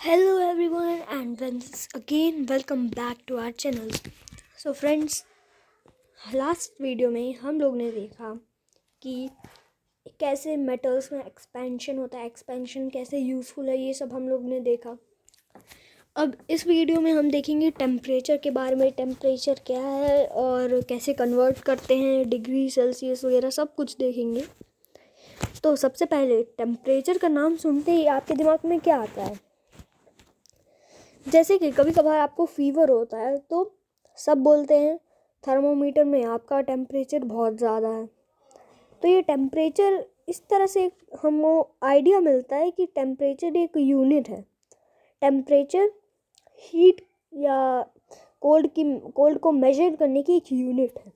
Hello everyone and once again welcome back to our channel. So friends, last video में हम लोग ने देखा कि कैसे मेटल्स में एक्सपेंशन होता है, एक्सपेंशन कैसे यूज़फुल है, ये सब हम लोग ने देखा। अब इस वीडियो में हम देखेंगे टेम्परेचर के बारे में, टेम्परेचर क्या है और कैसे कन्वर्ट करते हैं, डिग्री सेल्सियस वगैरह सब कुछ देखेंगे। तो सबसे पहले टेम्परेचर का नाम सुनते ही आपके दिमाग में क्या आता है? जैसे कि कभी कभार आपको फीवर होता है तो सब बोलते हैं थर्मोमीटर में आपका टेम्परेचर बहुत ज़्यादा है। तो ये टेम्परेचर इस तरह से हमको आइडिया मिलता है कि टेम्परेचर एक यूनिट है। टेम्परेचर हीट या कोल्ड को मेजर करने की एक यूनिट है।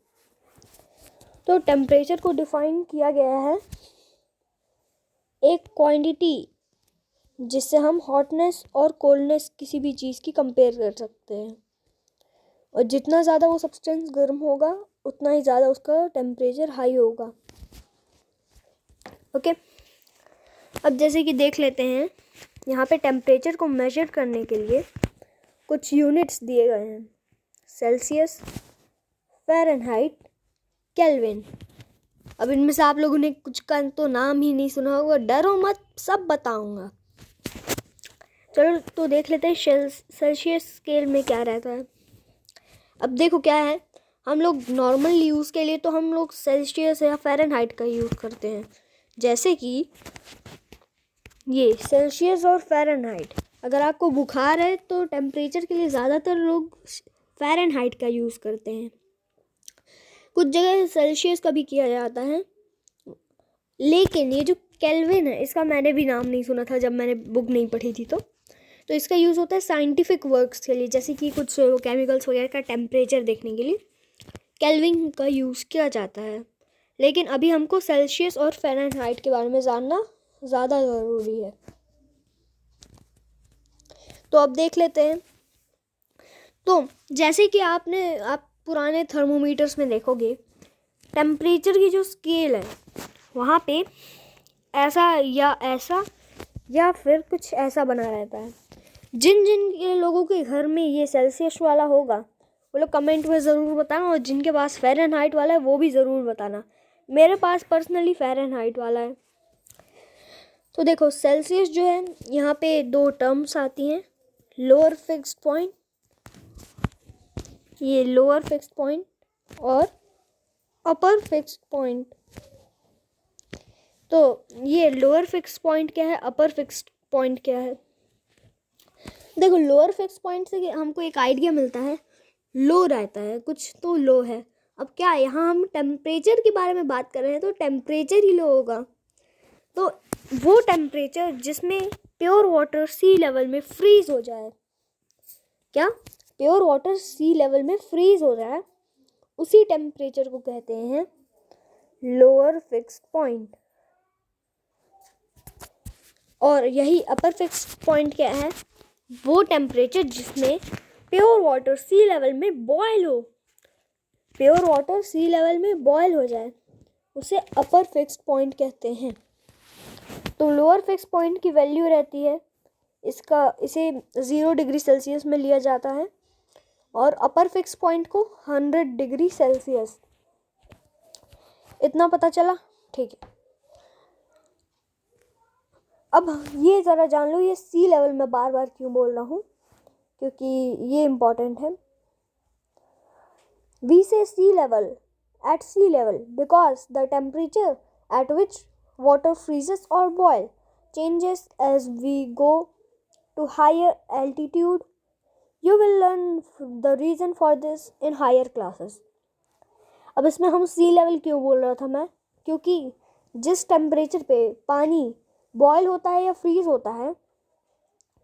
तो टेम्परेचर को डिफाइन किया गया है एक क्वांटिटी जिससे हम हॉटनेस और कोल्डनेस किसी भी चीज़ की कंपेयर कर सकते हैं, और जितना ज़्यादा वो सब्सटेंस गर्म होगा उतना ही ज़्यादा उसका टेम्परेचर हाई होगा। ओके, अब जैसे कि देख लेते हैं, यहाँ पे टेम्परेचर को मेजर करने के लिए कुछ यूनिट्स दिए गए हैं: सेल्सियस, फ़ारेनहाइट, केल्विन। अब इनमें से आप लोगों ने कुछ का तो नाम ही नहीं सुना होगा, डरो मत, सब बताऊंगा। चलो तो देख लेते हैं सेल्सियस स्केल में क्या रहता है। अब देखो क्या है, हम लोग नॉर्मल यूज़ के लिए तो हम लोग सेल्सियस या फ़ारेनहाइट का यूज़ करते हैं। जैसे कि ये सेल्सियस और फ़ारेनहाइट, अगर आपको बुखार है तो टेम्परेचर के लिए ज़्यादातर लोग फ़ारेनहाइट का यूज़ करते हैं। कुछ जगह सेल्सियस का भी किया जाता है, लेकिन ये जो केल्विन है इसका मैंने भी नाम नहीं सुना था जब मैंने बुक नहीं पढ़ी थी। तो इसका यूज़ होता है साइंटिफिक वर्क्स के लिए, जैसे कि कुछ केमिकल्स वगैरह का टेम्परेचर देखने के लिए केल्विन का यूज़ किया जाता है। लेकिन अभी हमको सेल्सियस और फ़ारेनहाइट के बारे में जानना ज़्यादा ज़रूरी है। तो अब देख लेते हैं। तो जैसे कि आप पुराने थर्मोमीटर्स में देखोगे, टेम्परेचर की जो स्केल है वहाँ पे ऐसा या फिर कुछ ऐसा बना रहता है। जिन जिन के लोगों के घर में ये सेल्सियस वाला होगा वो लोग कमेंट में ज़रूर बताना, और जिनके पास फ़ारेनहाइट वाला है वो भी ज़रूर बताना। मेरे पास पर्सनली फ़ारेनहाइट वाला है। तो देखो, सेल्सियस जो है, यहाँ पे दो टर्म्स आती हैं, लोअर फिक्स्ड पॉइंट, ये लोअर फिक्स्ड पॉइंट और अपर फिक्स्ड पॉइंट। तो ये लोअर फिक्स्ड पॉइंट क्या है, अपर फिक्स्ड पॉइंट क्या है? देखो, लोअर फिक्स पॉइंट से हमको एक आइडिया मिलता है, लो रहता है, कुछ तो लो है। अब क्या, यहाँ हम टेम्परेचर के बारे में बात कर रहे हैं तो टेम्परेचर ही लो होगा। तो वो टेम्परेचर जिसमें प्योर वाटर सी लेवल में फ्रीज हो जाए, क्या प्योर वाटर सी लेवल में फ्रीज हो जाए, उसी टेम्परेचर को कहते हैं लोअर फिक्स्ड पॉइंट। और यही अपर फिक्स्ड पॉइंट क्या है? वो टेम्परेचर जिसमें प्योर वाटर सी लेवल में बॉयल हो, प्योर वाटर सी लेवल में बॉयल हो जाए, उसे अपर फिक्स्ड पॉइंट कहते हैं। तो लोअर फिक्स्ड पॉइंट की वैल्यू रहती है, इसे 0 डिग्री सेल्सियस में लिया जाता है, और अपर फिक्स्ड पॉइंट को 100 डिग्री सेल्सियस। इतना पता चला? ठीक है। अब ये ज़रा जान लो, ये सी लेवल में बार बार क्यों बोल रहा हूँ, क्योंकि ये इम्पॉर्टेंट है। We say sea level because the temperature at which water freezes or boil changes as we go to higher altitude. You will learn the reason for this in higher classes. अब इसमें हम सी level क्यों बोल रहा था मैं? क्योंकि जिस टेम्परेचर पे पानी बॉयल होता है या फ्रीज होता है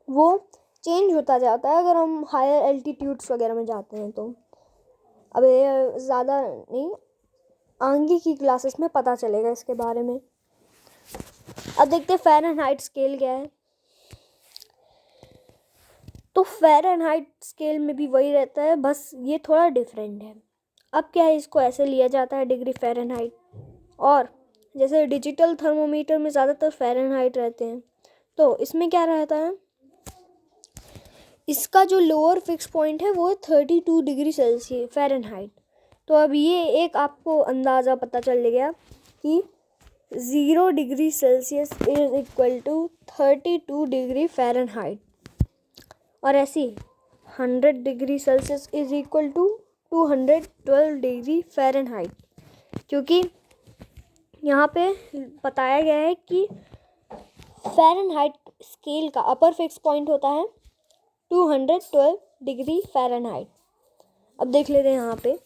वो चेंज होता जाता है अगर हम हायर एल्टीट्यूड्स वगैरह में जाते हैं। तो अब ये ज़्यादा नहीं, आगे की क्लासेस में पता चलेगा इसके बारे में। अब देखते हैं फ़ारेनहाइट स्केल क्या है। तो फ़ारेनहाइट स्केल में भी वही रहता है, बस ये थोड़ा डिफरेंट है। अब क्या है, इसको ऐसे लिया जाता है डिग्री फ़ारेनहाइट, और जैसे डिजिटल थर्मोमीटर में ज़्यादातर फ़ारेनहाइट रहते हैं, तो इसमें क्या रहता है, इसका जो लोअर फिक्स पॉइंट है वो है 32 डिग्री सेल्सियस फ़ारेनहाइट। तो अब ये एक आपको अंदाज़ा पता चल गया कि 0 degree Celsius is equal to 32 degree Fahrenheit, और ऐसी 100 degree Celsius is equal to 212 degree Fahrenheit, क्योंकि यहाँ पे बताया गया है कि फ़ारेनहाइट स्केल का अपर फिक्स पॉइंट होता है 212 डिग्री फ़ारेनहाइट। अब देख लेते हैं यहाँ पे,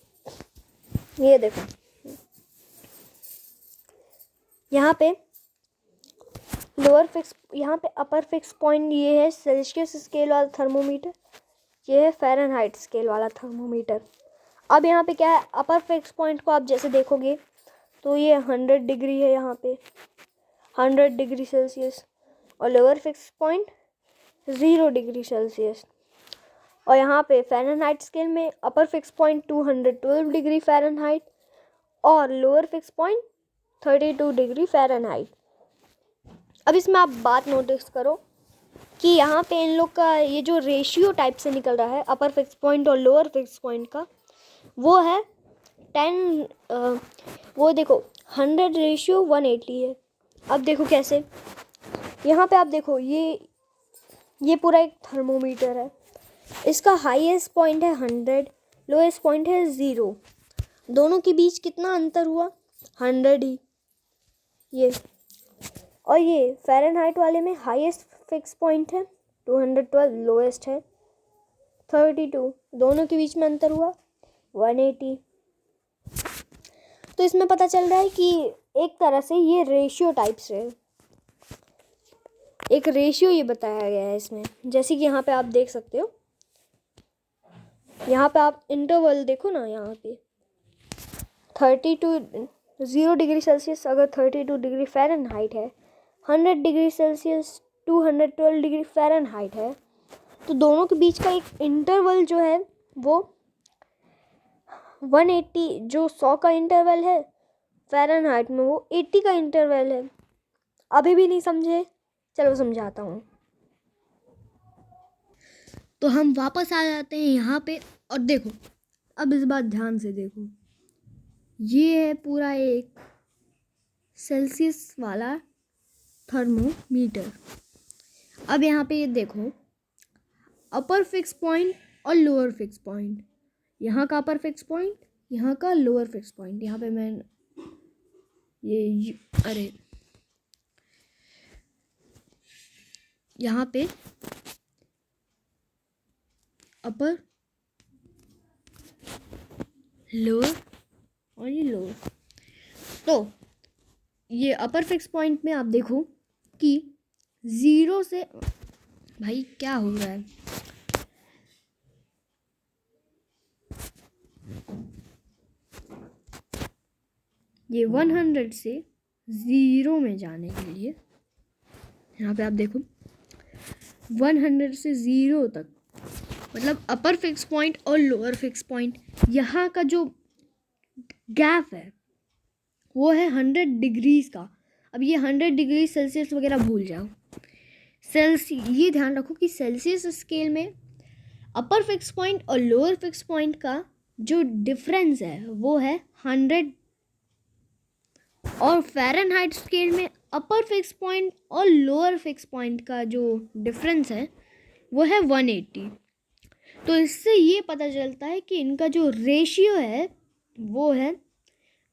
ये देखो यहाँ पे यहाँ पे अपर फिक्स पॉइंट ये है सेल्सियस स्केल वाला थर्मोमीटर, ये है फ़ारेनहाइट स्केल वाला थर्मोमीटर। अब यहाँ पे क्या है, अपर फिक्स पॉइंट को आप जैसे देखोगे तो ये 100 डिग्री है, यहाँ पे 100 डिग्री सेल्सियस, और lower fix point 0 degree Celsius. और यहाँ पे फ़ारेनहाइट स्केल में upper fix point 212 degree Fahrenheit और lower fix point 32 degree Fahrenheit. अब इसमें आप बात नोटिस करो कि यहाँ पे इन लोग का ये जो रेशियो टाइप से निकल रहा है अपर फिक्स पॉइंट और लोअर फिक्स पॉइंट का, वो है 10, वो देखो 100:180 है। अब देखो कैसे, यहाँ पे आप देखो ये पूरा एक थर्मोमीटर है, इसका हाईएस्ट पॉइंट है 100, लोएस्ट पॉइंट है 0, दोनों के बीच कितना अंतर हुआ, 100 ही। ये और ये फ़ारेनहाइट वाले में हाईएस्ट फिक्स पॉइंट है 212, लोएस्ट है 32, दोनों के बीच में अंतर हुआ 180। तो इसमें पता चल रहा है कि एक तरह से ये रेशियो टाइप से है, एक रेशियो ये बताया गया है इसमें। जैसे कि यहाँ पे आप देख सकते हो, यहाँ पे आप इंटरवल देखो ना, यहाँ पे 0 डिग्री सेल्सियस अगर 32 डिग्री फ़ारेनहाइट है, 100 डिग्री सेल्सियस 212 डिग्री फ़ारेनहाइट है, तो दोनों के बीच का एक इंटरवल जो है वो 180, जो 100 का इंटरवल है फ़ारेनहाइट में वो 80 का इंटरवल है। अभी भी नहीं समझे, चलो समझाता हूँ। तो हम वापस आ जाते हैं यहाँ पे, और देखो अब इस बात ध्यान से देखो, ये है पूरा एक सेल्सियस वाला थर्मोमीटर। अब यहाँ पे ये देखो अपर फिक्स पॉइंट और लोअर फिक्स पॉइंट, यहाँ का अपर फिक्स पॉइंट, यहाँ का लोअर फिक्स पॉइंट। यहाँ पे मैं अरे यहाँ पे अपर, लोअर और ये लोअर। तो ये अपर फिक्स पॉइंट में आप देखो कि 0 से, भाई क्या हो रहा है, ये 100 से 0 में जाने के लिए यहाँ पे आप देखो 100 से 0 तक, मतलब अपर फिक्स पॉइंट और लोअर फिक्स पॉइंट, यहाँ का जो गैप है वो है 100 डिग्रीज का। अब ये 100 डिग्री सेल्सियस वगैरह भूल जाओ, ये ध्यान रखो कि सेल्सियस स्केल में अपर फिक्स पॉइंट और लोअर फिक्स पॉइंट का जो डिफरेंस है वो है 100, और फ़ारेनहाइट स्केल में अपर फिक्स पॉइंट और लोअर फिक्स पॉइंट का जो डिफरेंस है वो है 180। तो इससे ये पता चलता है कि इनका जो रेशियो है वो है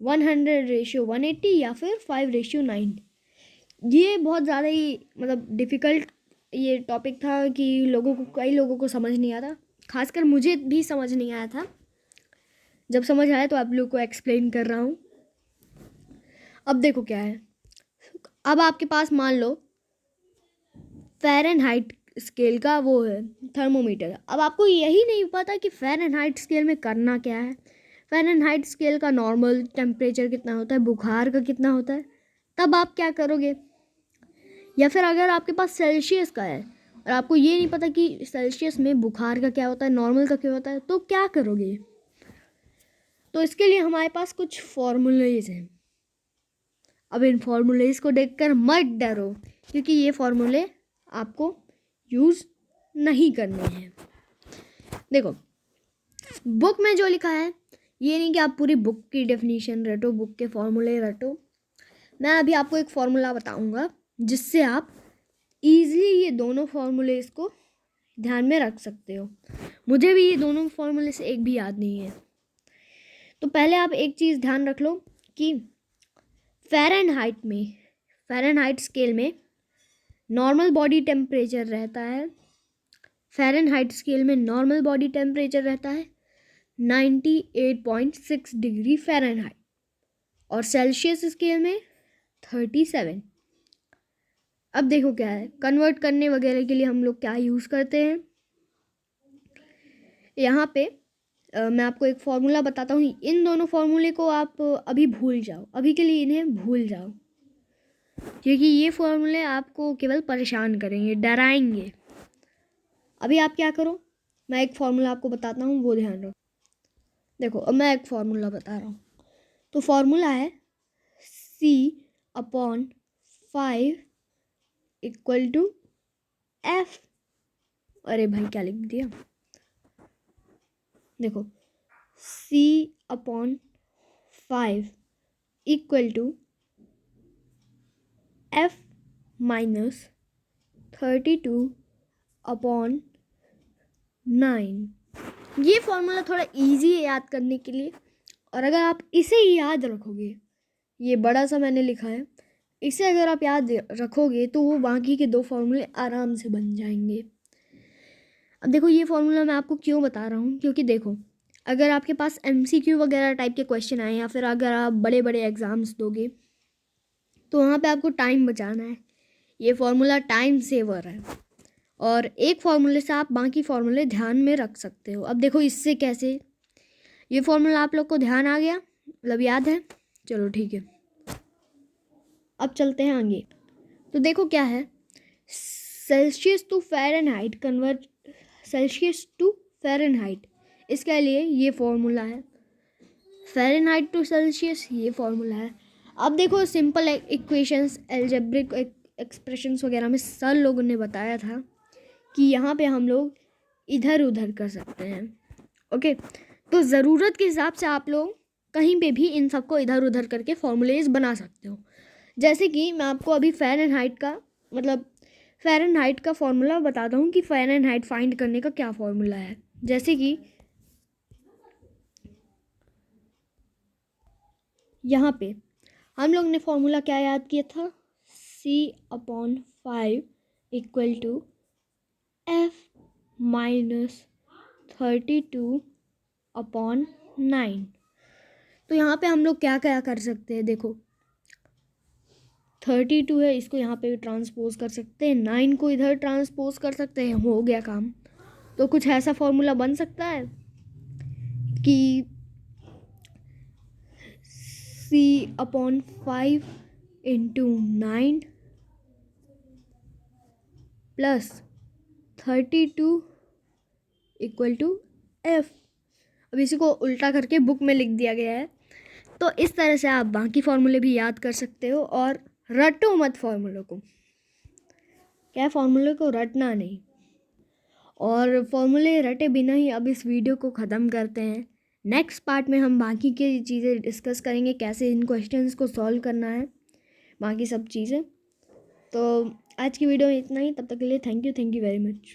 100:180 या फिर 5:9। ये बहुत ज़्यादा ही मतलब डिफ़िकल्ट ये टॉपिक था कि कई लोगों को समझ नहीं आता, खासकर मुझे भी समझ नहीं आया था। जब समझ आया तो आप लोग को एक्सप्लेन कर रहा हूँ। अब देखो क्या है, अब आपके पास मान लो फ़ारेनहाइट स्केल का वो है थर्मोमीटर। अब आपको यही नहीं पता कि फ़ारेनहाइट स्केल में करना क्या है, फ़ारेनहाइट स्केल का नॉर्मल टेम्परेचर कितना होता है, बुखार का कितना होता है, तब आप क्या करोगे। या फिर अगर आपके पास सेल्सियस का है और आपको ये नहीं पता कि सेल्सियस में बुखार का क्या होता है, नॉर्मल का क्या होता है, तो क्या करोगे। तो इसके लिए हमारे पास कुछ फॉर्मूलेज हैं। अब इन फॉर्मूलेज को देखकर मत डरो, क्योंकि ये फॉर्मूले आपको यूज़ नहीं करने हैं। देखो बुक में जो लिखा है ये नहीं कि आप पूरी बुक की डेफिनेशन रटो, बुक के फॉर्मूले रटो। मैं अभी आपको एक फॉर्मूला बताऊंगा जिससे आप इजीली ये दोनों फॉर्मूले इसको ध्यान में रख सकते हो। मुझे भी ये दोनों फॉर्मूले से एक भी याद नहीं है। तो पहले आप एक चीज़ ध्यान रख लो कि फ़ारेनहाइट स्केल में नॉर्मल बॉडी टेम्परेचर रहता है। फ़ारेनहाइट स्केल में नॉर्मल बॉडी टेम्परेचर रहता है 98.6 डिग्री फ़ारेनहाइट और सेल्सियस स्केल में 37। अब देखो क्या है, कन्वर्ट करने वगैरह के लिए हम लोग क्या यूज़ करते हैं। यहाँ पे मैं आपको एक फॉर्मूला बताता हूँ। इन दोनों फॉर्मूले को आप अभी भूल जाओ, अभी के लिए इन्हें भूल जाओ, क्योंकि ये फॉर्मूले आपको केवल परेशान करेंगे, डराएंगे। अभी आप क्या करो, मैं एक फार्मूला आपको बताता हूँ, वो ध्यान रखो। देखो अब मैं एक फार्मूला बता रहा हूँ। तो फार्मूला है C/5 इक्वल टू F। अरे भाई क्या लिख दिया। देखो C/5 equal to F minus 32/9। ये फॉर्मूला थोड़ा इजी है याद करने के लिए, और अगर आप इसे याद रखोगे, ये बड़ा सा मैंने लिखा है, इसे अगर आप याद रखोगे तो वो बाकी के दो फॉर्मूले आराम से बन जाएंगे। अब देखो ये फॉर्मूला मैं आपको क्यों बता रहा हूँ, क्योंकि देखो अगर आपके पास MCQ वगैरह टाइप के क्वेश्चन आए या फिर अगर आप बड़े बड़े एग्ज़ाम्स दोगे तो वहाँ पे आपको टाइम बचाना है। ये फॉर्मूला टाइम सेवर है और एक फार्मूले से आप बाकी फार्मूले ध्यान में रख सकते हो। अब देखो इससे कैसे, ये फार्मूला आप लोग को ध्यान आ गया, मतलब याद है, चलो ठीक है। अब चलते हैं आगे। तो देखो क्या है, सेल्सियस टू फ़ारेनहाइट, इसके लिए ये फॉर्मूला है। फ़ारेनहाइट टू सेल्सियस ये फॉर्मूला है। अब देखो सिंपल इक्वेशंस, अलजेब्रिक एक्सप्रेशंस वगैरह में सर लोगों ने बताया था कि यहाँ पे हम लोग इधर उधर कर सकते हैं। ओके, तो ज़रूरत के हिसाब से आप लोग कहीं पे भी इन सबको इधर उधर करके फॉर्मूलेज बना सकते हो। जैसे कि मैं आपको अभी फ़ारेनहाइट का फॉर्मूला बताता हूँ कि फ़ारेनहाइट फाइंड करने का क्या फॉर्मूला है। जैसे कि यहाँ पे हम लोग ने फॉर्मूला क्या याद किया था, C/5 equal to F minus 32/9। तो यहाँ पे हम लोग क्या क्या कर सकते हैं, देखो 32 है, इसको यहाँ पे ट्रांसपोज कर सकते हैं, 9 को इधर ट्रांसपोज कर सकते हैं, हो गया काम। तो कुछ ऐसा फॉर्मूला बन सकता है कि C/5 into 9 plus 32 equal to F। अब इसी को उल्टा करके बुक में लिख दिया गया है। तो इस तरह से आप बाकी फॉर्मूले भी याद कर सकते हो, और रटो मत फॉर्मूलों को, क्या फॉर्मूले को रटना नहीं। और फॉर्मूले रटे बिना ही अब इस वीडियो को ख़त्म करते हैं। नेक्स्ट पार्ट में हम बाकी की चीज़ें डिस्कस करेंगे, कैसे इन क्वेश्चंस को सॉल्व करना है, बाकी सब चीज़ें। तो आज की वीडियो में इतना ही, तब तक के लिए थैंक यू वेरी मच।